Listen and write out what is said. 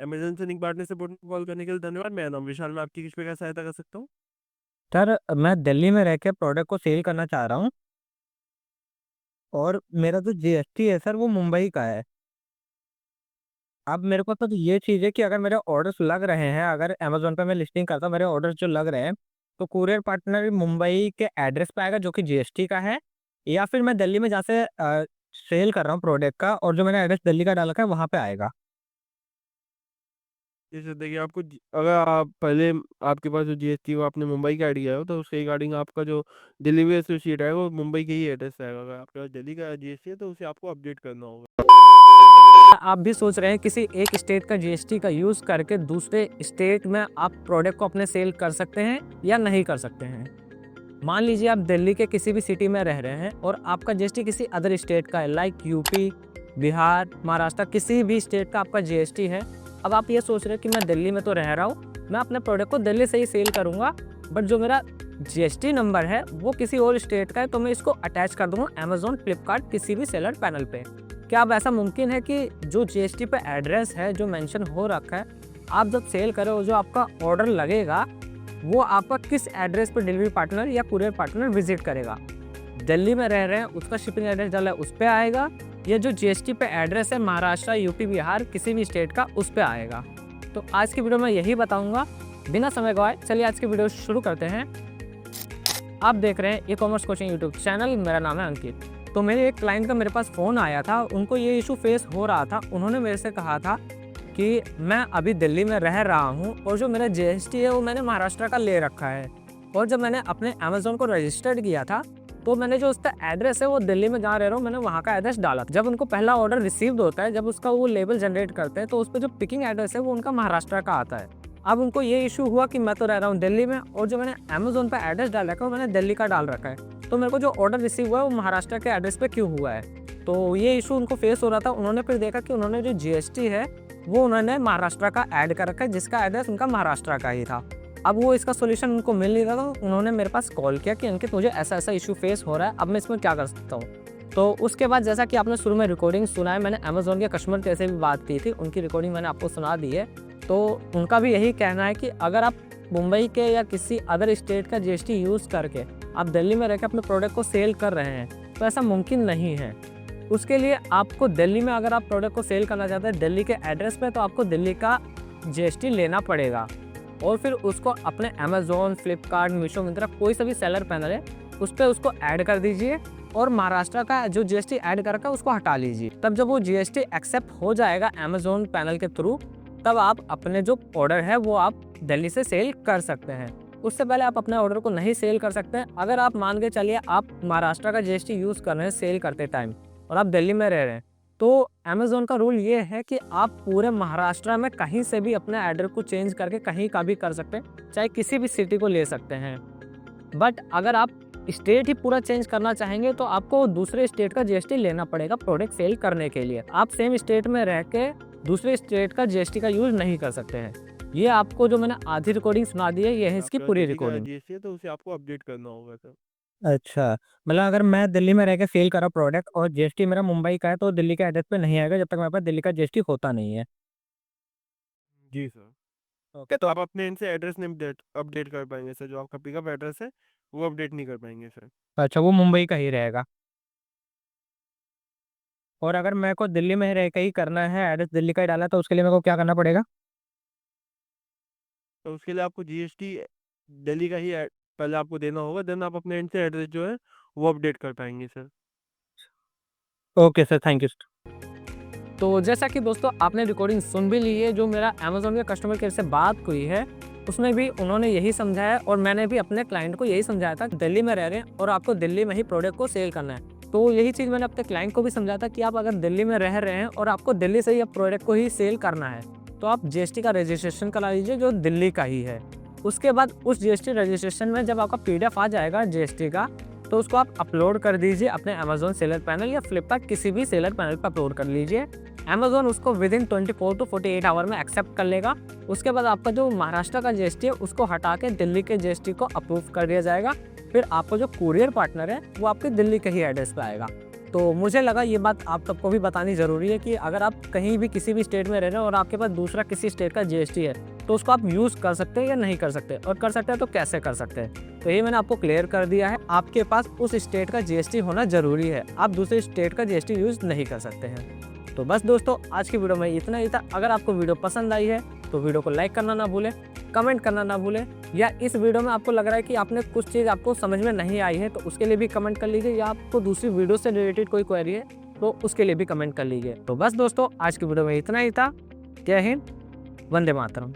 Amazon सैनिक partner support में call करने के लिए धन्यवाद। मेरा नाम विशाल, मैं आपकी किस प्रकार सहायता कर सकता हूँ? सर, मैं दिल्ली में रह के प्रोडक्ट को सेल करना चाह रहा हूँ और मेरा जो जीएसटी है सर वो मुंबई का है। अब मेरे को तो ये चीज़ है कि अगर मेरे ऑर्डर्स लग रहे हैं, अगर अमेज़न पे मैं लिस्टिंग करता हूँ, मेरे ऑर्डर्स जो लग रहे हैं, तो कूरियर पार्टनर मुंबई के एड्रेस पे आएगा जो कि जीएसटी का है, या फिर मैं दिल्ली में जहाँ से सेल कर रहा हूँ प्रोडक्ट का और जो मैंने एड्रेस दिल्ली का डाला है वहाँ पे आएगा। जैसे देखिए, आपको अगर आप पहले आपके पास जो जीएसटी वो आपने मुंबई का आईडी हो, तो उसके रिगार्डिंग आपका जो डिलीवरी एसोसिएट है वो मुंबई के ही एड्रेस से आएगा। अगर आपके पास दिल्ली का जीएसटी है तो उसे आपको अपडेट करना होगा। आप भी सोच रहे हैं किसी एक स्टेट का जीएसटी का यूज करके दूसरे स्टेट में आप प्रोडक्ट को अपने सेल कर सकते हैं या नहीं कर सकते हैं। मान लीजिए आप दिल्ली के किसी भी सिटी में रह रहे हैं और आपका जीएसटी किसी अदर स्टेट का है, लाइक यूपी, बिहार, महाराष्ट्र, किसी भी स्टेट का आपका जीएसटी है। अब आप ये सोच रहे हैं कि मैं दिल्ली में तो रह रहा हूँ, मैं अपने प्रोडक्ट को दिल्ली से ही सेल करूँगा, बट जो मेरा जीएसटी नंबर है वो किसी और स्टेट का है, तो मैं इसको अटैच कर दूंगा अमेजोन, फ्लिपकार्ट, किसी भी सेलर पैनल पे। क्या अब ऐसा मुमकिन है कि जो जीएसटी पे एड्रेस है जो मेंशन हो रखा है, आप जब सेल करें और जो आपका ऑर्डर लगेगा वो आपका किस एड्रेस पर डिलीवरी पार्टनर या कुरियर पार्टनर विजिट करेगा? दिल्ली में रह रहे हैं, उसका शिपिंग एड्रेस डाला है उस पे आएगा, या जो जीएसटी पे एड्रेस है महाराष्ट्र, यूपी, बिहार, किसी भी स्टेट का, उस पे आएगा? तो आज की वीडियो में यही बताऊंगा। बिना समय गवाए चलिए आज की वीडियो शुरू करते हैं। आप देख रहे हैं e commerce coaching YouTube channel, मेरा नाम है अंकित। तो मेरे एक क्लाइंट का मेरे पास फ़ोन आया था, उनको ये इशू फेस हो रहा था। उन्होंने मेरे से कहा था कि मैं अभी दिल्ली में रह रहा हूँ और जो मेरा जीएसटी है वो मैंने महाराष्ट्र का ले रखा है, और जब मैंने अपने अमेज़न को रजिस्टर्ड किया था तो मैंने जो उसका एड्रेस है वो दिल्ली में जहाँ रह रहा हूँ मैंने वहाँ का एड्रेस डाला था। जब उनको पहला ऑर्डर रिसीव्ड होता है, जब उसका वो लेबल जनरेट करते हैं, तो उस पर जो पिकिंग एड्रेस है वो उनका महाराष्ट्र का आता है। अब उनको ये इशू हुआ कि मैं तो रह रहा हूँ दिल्ली में और जो मैंने अमेज़न पे एड्रेस डाल रखा है वो मैंने दिल्ली का डाल रखा है, तो मेरे को जो ऑर्डर रिसीव हुआ है वो महाराष्ट्र के एड्रेस पे क्यों हुआ है। तो ये इशू उनको फेस हो रहा था। उन्होंने फिर देखा कि उन्होंने जो जीएसटी है वो उन्होंने महाराष्ट्र का ऐड कर रखा है, जिसका एड्रेस उनका महाराष्ट्र का ही था। अब वो इसका सोल्यूशन उनको मिल नहीं रहा था, तो उन्होंने मेरे पास कॉल किया कि अंकित मुझे ऐसा ऐसा इशू फेस हो रहा है, अब मैं इसमें क्या कर सकता हूँ। तो उसके बाद जैसा कि आपने शुरू में रिकॉर्डिंग सुना है, मैंने अमेज़न के कस्टमर केयर से भी बात की थी, उनकी रिकॉर्डिंग मैंने आपको सुना दी है। तो उनका भी यही कहना है कि अगर आप मुंबई के या किसी अदर स्टेट का जीएसटी यूज़ करके आप दिल्ली में रहकर अपने प्रोडक्ट को सेल कर रहे हैं तो ऐसा मुमकिन नहीं है। उसके लिए आपको दिल्ली में अगर आप प्रोडक्ट को सेल करना चाहते हैं दिल्ली के एड्रेस पे, तो आपको दिल्ली का जीएसटी लेना पड़ेगा और फिर उसको अपने अमेज़न, फ्लिपकार्ट, मीशो, मिंत्रा, कोई सा भी सेलर पैनल है उस पर उसको ऐड कर दीजिए और महाराष्ट्र का जो जीएसटी ऐड कर रखा है उसको हटा लीजिए। तब जब वो जीएसटी एक्सेप्ट हो जाएगा अमेज़न पैनल के थ्रू, तब आप अपने जो ऑर्डर है वो आप दिल्ली से सेल कर सकते हैं। उससे पहले आप अपने ऑर्डर को नहीं सेल कर सकते हैं। अगर आप मान के चलिए आप महाराष्ट्र का जीएसटी यूज़ कर रहे हैं सेल करते टाइम और आप दिल्ली में रह रहे हैं, तो अमेज़न का रूल ये है कि आप पूरे महाराष्ट्र में कहीं से भी अपने एड्रेस को चेंज करके कहीं का भी कर सकते हैं, चाहे किसी भी सिटी को ले सकते हैं। बट अगर आप स्टेट ही पूरा चेंज करना चाहेंगे तो आपको दूसरे स्टेट का जीएसटी लेना पड़ेगा प्रोडक्ट सेल करने के लिए। आप सेम स्टेट में रह के दूसरे स्टेट का जीएसटी का यूज नहीं कर सकते हैं। ये आपको जो मैंने आधी रिकॉर्डिंग सुना दी है ये है इसकी आपका पूरी दिल्ली का रिकॉर्डिंग। जीएसटी है तो उसे आपको अपडेट करना होगा सर। अच्छा, मतलब अगर मैं दिल्ली में रह के सेल करा प्रोडक्ट और जीएसटी मेरा मुंबई का है तो दिल्ली के एड्रेस पे नहीं आएगा जब तक मेरे पास दिल्ली का जीएसटी होता नहीं है। जी सर। ओके, तो आप अपने इनसे एड्रेस नहीं अपडेट अपडेट कर पाएंगे सर। जो आपका पिकअप एड्रेस है वो अपडेट नहीं कर पाएंगे सर। अच्छा, वो मुंबई का ही रहेगा। और अगर मेरे को दिल्ली में रह के ही करना है, एड्रेस दिल्ली का ही डाला है, तो उसके लिए मेरे को क्या करना पड़ेगा? तो उसके लिए आपको जीएसटी दिल्ली का ही पहले आपको देना होगा, देन आप अपने इनसे एड्रेस जो है वो अपडेट कर पाएंगे sir. Okay sir, thank you. तो जैसा कि दोस्तों आपने रिकॉर्डिंग सुन भी ली है, जो मेरा अमेज़न के कस्टमर केयर से बात हुई है उसमें भी उन्होंने यही समझाया और मैंने भी अपने क्लाइंट को यही समझाया था, दिल्ली में रह रहे हैं और आपको दिल्ली में ही प्रोडक्ट को सेल करना है। तो यही चीज़ मैंने अपने क्लाइंट को भी समझाया था कि आप अगर दिल्ली में रह रहे हैं और आपको दिल्ली से ही प्रोडक्ट को ही सेल करना है तो आप जीएसटी का रजिस्ट्रेशन करा लीजिए जो दिल्ली का ही है। उसके बाद उस जीएसटी रजिस्ट्रेशन में जब आपका पीडीएफ आ जाएगा जीएसटी का, तो उसको आप अपलोड कर दीजिए अपने अमेज़न सेलर पैनल या फ्लिपकार्ट किसी भी सेलर पैनल पर अपलोड कर लीजिए। अमेज़न उसको विदिन 24 टू 48 आवर में एक्सेप्ट कर लेगा। उसके बाद आपका जो महाराष्ट्र का जीएसटी है उसको हटा के दिल्ली के जीएसटी को अप्रूव कर दिया जाएगा। फिर आपको जो कुरियर पार्टनर है वो आपके दिल्ली के ही एड्रेस पे आएगा। तो मुझे लगा ये बात आप सबको भी बतानी ज़रूरी है कि अगर आप कहीं भी किसी भी स्टेट में रह रहे हो और आपके पास दूसरा किसी स्टेट का जीएसटी है, तो उसको आप यूज़ कर सकते हैं या नहीं कर सकते, और कर सकते हैं तो कैसे कर सकते हैं। तो ये मैंने आपको क्लियर कर दिया है। आपके पास उस स्टेट का जीएसटी होना ज़रूरी है, आप दूसरे स्टेट का जीएसटी यूज़ नहीं कर सकते हैं। तो बस दोस्तों, आज की वीडियो में इतना ही था। अगर आपको वीडियो पसंद आई है तो वीडियो को लाइक करना ना भूलें, कमेंट करना ना भूलें, या इस वीडियो में आपको लग रहा है कि आपने कुछ चीज़ आपको समझ में नहीं आई है तो उसके लिए भी कमेंट कर लीजिए, या आपको दूसरी वीडियो से रिलेटेड कोई क्वेरी है तो उसके लिए भी कमेंट कर लीजिए। तो बस दोस्तों, आज की वीडियो में इतना ही था। जय हिंद, वंदे मातरम।